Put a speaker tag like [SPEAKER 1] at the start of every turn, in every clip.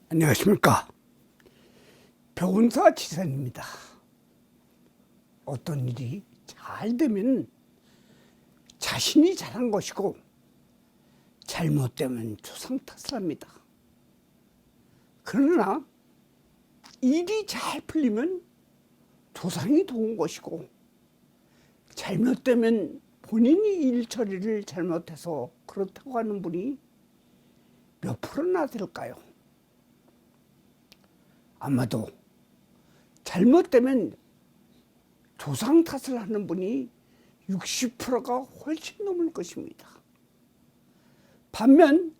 [SPEAKER 1] 안녕하십니까. 배운사 지선입니다. 어떤 일이 잘 되면 자신이 잘한 것이고 잘못되면 조상 탓을 합니다. 그러나 일이 잘 풀리면 조상이 도운 것이고 잘못되면 본인이 일 처리를 잘못해서 그렇다고 하는 분이 몇 프로나 될까요? 아마도 잘못되면 조상 탓을 하는 분이 60%가 훨씬 넘을 것입니다. 반면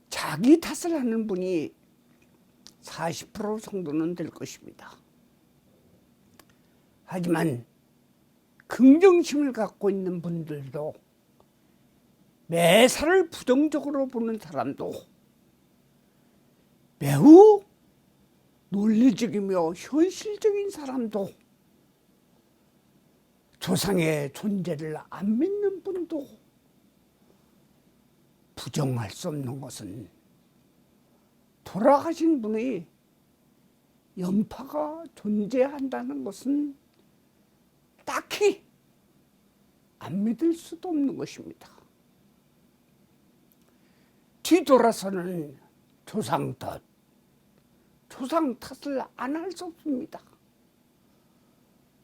[SPEAKER 1] 자기 탓을 하는 분이 40% 정도는 될 것입니다. 하지만 긍정심을 갖고 있는 분들도 매사를 부정적으로 보는 사람도 매우 논리적이며 현실적인 사람도 조상의 존재를 안 믿는 분도 부정할 수 없는 것은 돌아가신 분의 연파가 존재한다는 것은 딱히 안 믿을 수도 없는 것입니다. 뒤돌아서는 조상 탓을 안 할 수 없습니다.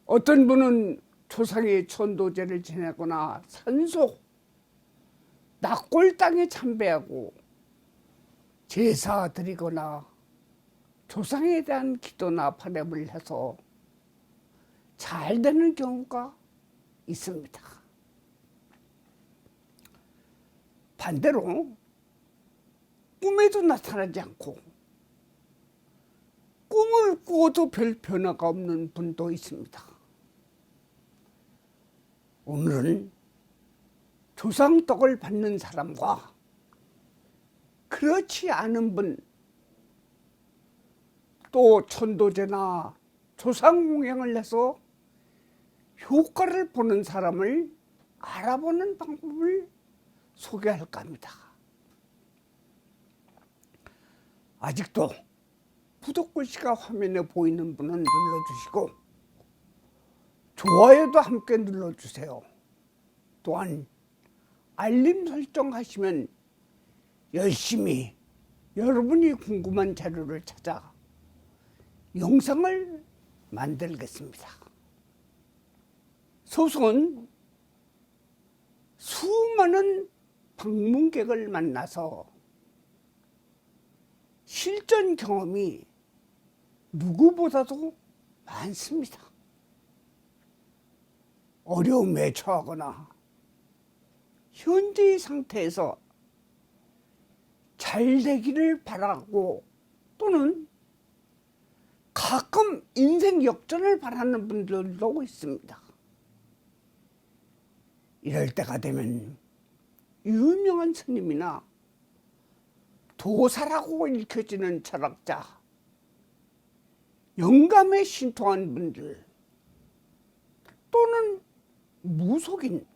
[SPEAKER 1] 어떤 분은 조상의 천도제를 지내거나 산소, 낙골 땅에 참배하고 제사 드리거나 조상에 대한 기도나 바람을 해서 잘 되는 경우가 있습니다. 반대로 꿈에도 나타나지 않고 꿈을 꾸어도 별 변화가 없는 분도 있습니다. 오늘은 조상덕을 받는 사람과 그렇지 않은 분, 또 천도제나 조상공양을 해서 효과를 보는 사람을 알아보는 방법을 소개할까 합니다. 아직도 구독 글씨가 화면에 보이는 분은 눌러주시고 좋아요도 함께 눌러주세요. 또한 알림 설정하시면 열심히 여러분이 궁금한 자료를 찾아 영상을 만들겠습니다. 소son 수많은 방문객을 만나서 실전 경험이 누구보다도 많습니다. 어려움에 처하거나 현재의 상태에서 잘 되기를 바라고 또는 가끔 인생 역전을 바라는 분들도 있습니다. 이럴 때가 되면 유명한 스님이나 도사라고 읽혀지는 철학자, 영감에 신통한 분들 또는 무속인,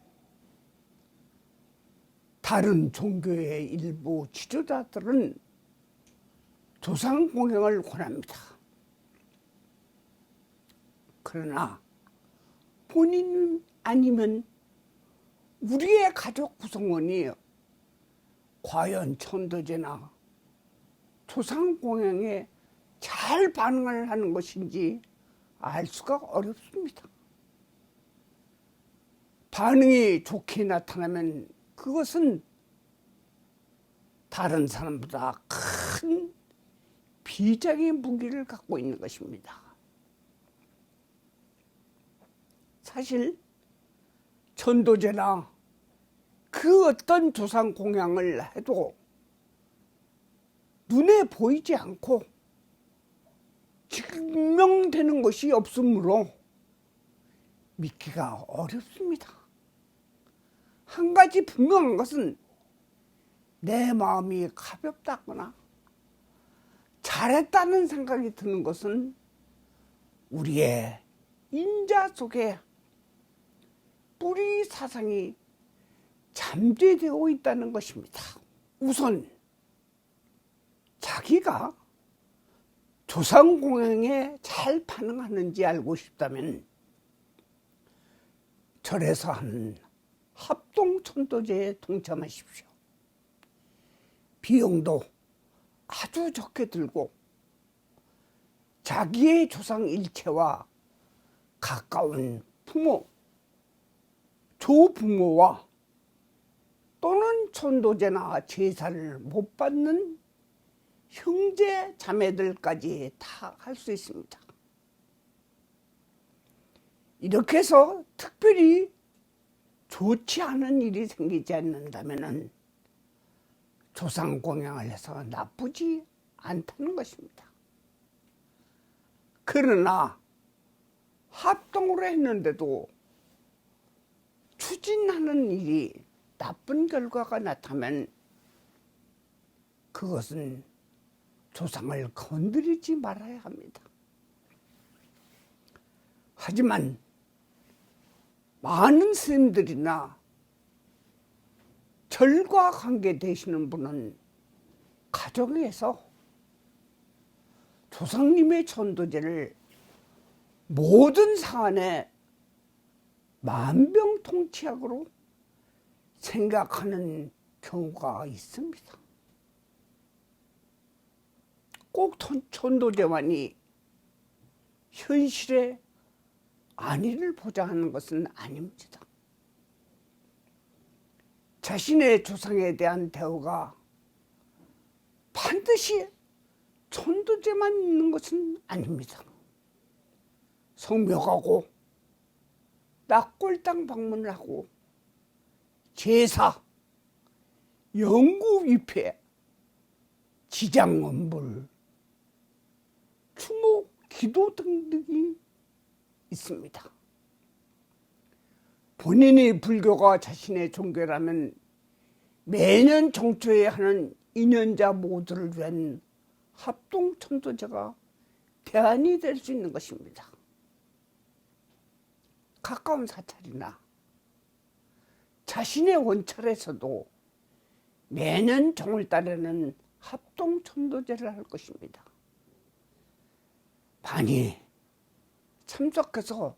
[SPEAKER 1] 다른 종교의 일부 지도자들은 조상 공양을 권합니다. 그러나 본인 아니면 우리의 가족 구성원이 과연 천도제나 조상 공양에 잘 반응을 하는 것인지 알 수가 어렵습니다. 반응이 좋게 나타나면 그것은 다른 사람보다 큰 비장의 무기를 갖고 있는 것입니다. 사실 천도제나 그 어떤 조상 공양을 해도 눈에 보이지 않고 증명되는 것이 없으므로 믿기가 어렵습니다. 한 가지 분명한 것은 내 마음이 가볍다거나 잘했다는 생각이 드는 것은 우리의 인자 속에 뿌리 사상이 잠재되어 있다는 것입니다. 우선 자기가 조상공양에 잘 반응하는지 알고 싶다면 절에서 하는 합동천도제에 동참하십시오. 비용도 아주 적게 들고 자기의 조상 일체와 가까운 부모, 조부모와 또는 천도제나 제사를 못 받는 형제 자매들까지 다 할 수 있습니다. 이렇게 해서 특별히 좋지 않은 일이 생기지 않는다면 조상공양을 해서 나쁘지 않다는 것입니다. 그러나 합동으로 했는데도 추진하는 일이 나쁜 결과가 나타나면 그것은 조상을 건드리지 말아야 합니다. 하지만 많은 스님들이나 절과 관계되시는 분은 가정에서 조상님의 천도제를 모든 사안에 만병통치약으로 생각하는 경우가 있습니다. 꼭 천도제만이 현실에 안위를 보장하는 것은 아닙니다. 자신의 조상에 대한 대우가 반드시 천도제만 있는 것은 아닙니다. 성묘하고 낙골당 방문을 하고 제사, 영구위패, 지장원불, 추모, 기도 등등이 있습니다. 본인이 불교가 자신의 종교라면 매년 정초에 하는 인연자 모두를 위한 합동천도제가 대안이 될 수 있는 것입니다. 가까운 사찰이나 자신의 원찰에서도 매년 정월달에는 합동천도제를 할 것입니다. 많이 참석해서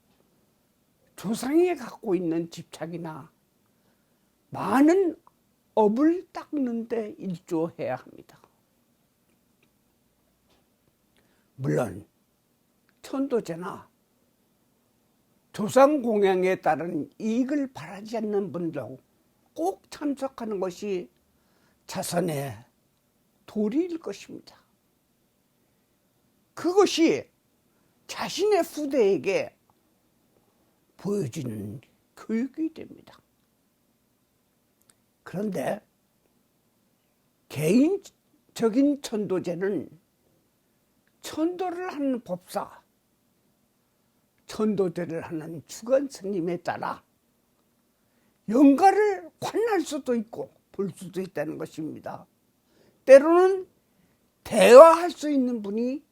[SPEAKER 1] 조상이 갖고 있는 집착이나 많은 업을 닦는 데 일조해야 합니다. 물론 천도제나 조상 공양에 따른 이익을 바라지 않는 분도 꼭 참석하는 것이 자선의 도리일 것입니다. 그것이 자신의 후대에게 보여지는 교육이 됩니다. 그런데 개인적인 천도제는 천도를 하는 법사, 천도제를 하는 주관 스님에 따라 영가를 관할 수도 있고 볼 수도 있다는 것입니다. 때로는 대화할 수 있는 분이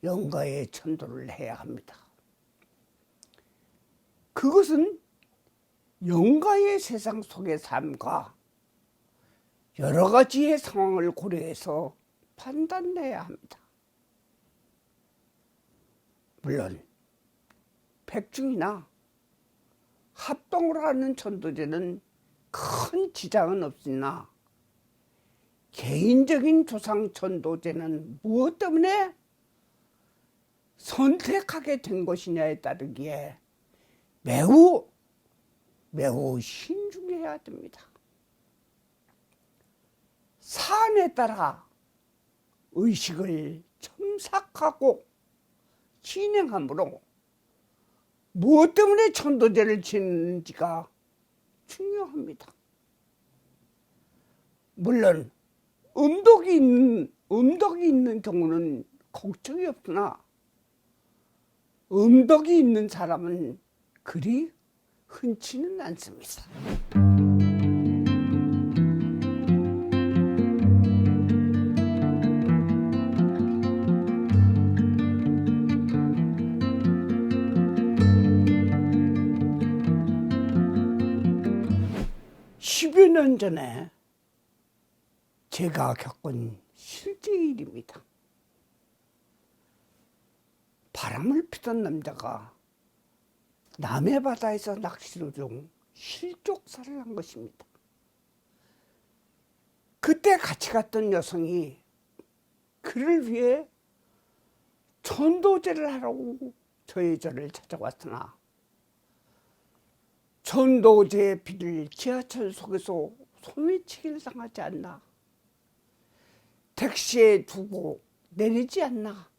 [SPEAKER 1] 영가에 천도를 해야 합니다. 그것은 영가의 세상 속의 삶과 여러 가지의 상황을 고려해서 판단해야 합니다. 물론 백중이나 합동으로 하는 천도제는 큰 지장은 없으나 개인적인 조상 천도제는 무엇 때문에 선택하게 된 것이냐에 따르기에 매우 신중해야 됩니다. 사안에 따라 의식을 첨삭하고 진행하므로 무엇 때문에 천도제를 지내는지가 중요합니다. 물론 음덕이 있는 경우는 걱정이 없으나 음덕이 있는 사람은 그리 흔치는 않습니다. 십여 년 전에 제가 겪은 실제 일입니다. 피던 남자가 남해 바다에서 낚시로 중 실족사를 한 것입니다. 그때 같이 갔던 여성이 그를 위해 전도제를 하라고 저의 절을 찾아왔으나 전도제에 빌릴 지하철 속에서 소매치기를 당하지 않나, 택시에 두고 내리지 않나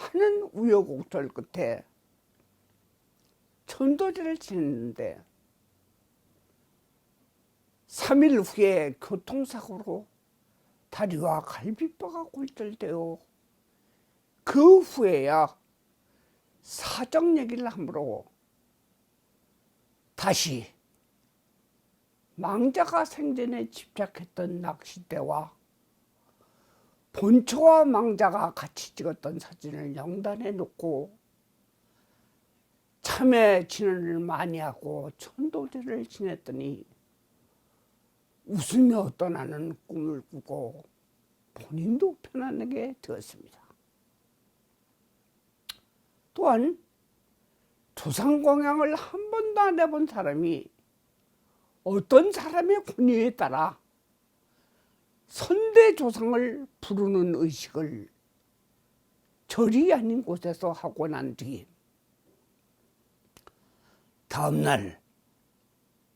[SPEAKER 1] 하는 우여곡절 끝에 전도제를 지냈는데 3일 후에 교통사고로 다리와 갈비뼈가 골절되어 그 후에야 사정 얘기를 함으로 다시 망자가 생전에 집착했던 낚싯대와 본초와 망자가 같이 찍었던 사진을 영단에 놓고 참회 진언을 많이 하고 천도제를 지냈더니 웃으며 떠나는 꿈을 꾸고 본인도 편안하게 되었습니다. 또한 조상공양을 한 번도 안 해본 사람이 어떤 사람의 권유에 따라 선대조상을 부르는 의식을 절이 아닌 곳에서 하고 난 뒤 다음날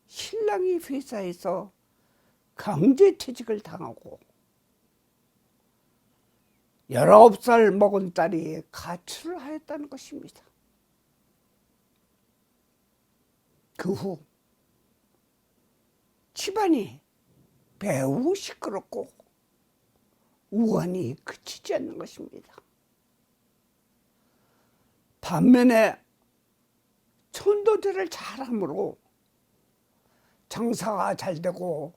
[SPEAKER 1] 신랑이 회사에서 강제퇴직을 당하고 19살 먹은 딸이 가출을 하였다는 것입니다. 그 후 집안이 매우 시끄럽고 우환이 그치지 않는 것입니다. 반면에 천도제를 잘함으로 장사가 잘 되고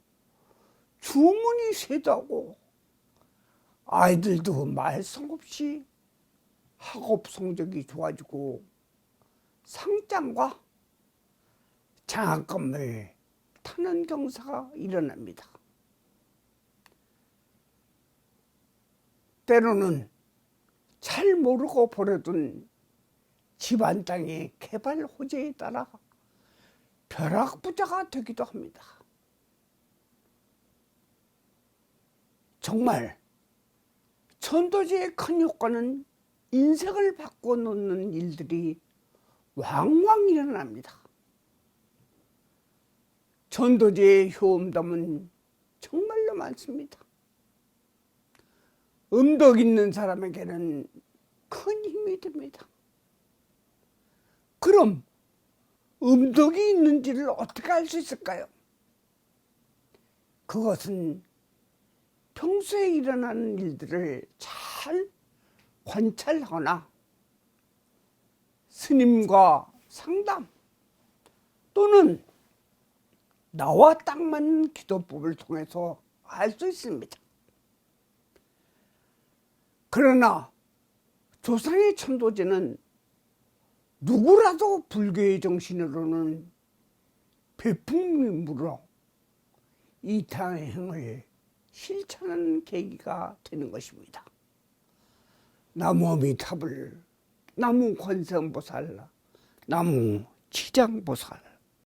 [SPEAKER 1] 주문이 쇄도하고 아이들도 말썽 없이 학업 성적이 좋아지고 상장과 장학금을 타는 경사가 일어납니다. 때로는 잘 모르고 버려둔 집안 땅의 개발 호재에 따라 벼락부자가 되기도 합니다. 정말 천도제의 큰 효과는 인생을 바꿔 놓는 일들이 왕왕 일어납니다. 천도제의 효험담은 정말로 많습니다. 음덕 있는 사람에게는 큰 힘이 됩니다. 그럼 음덕이 있는지를 어떻게 알 수 있을까요? 그것은 평소에 일어나는 일들을 잘 관찰하거나 스님과 상담 또는 나와 딱 맞는 기도법을 통해서 알 수 있습니다. 그러나 조상의 천도제는 누구라도 불교의 정신으로는 배품이므로 이타행을 실천하는 계기가 되는 것입니다. 나무 아미타불, 나무 관세음보살, 나무 지장보살.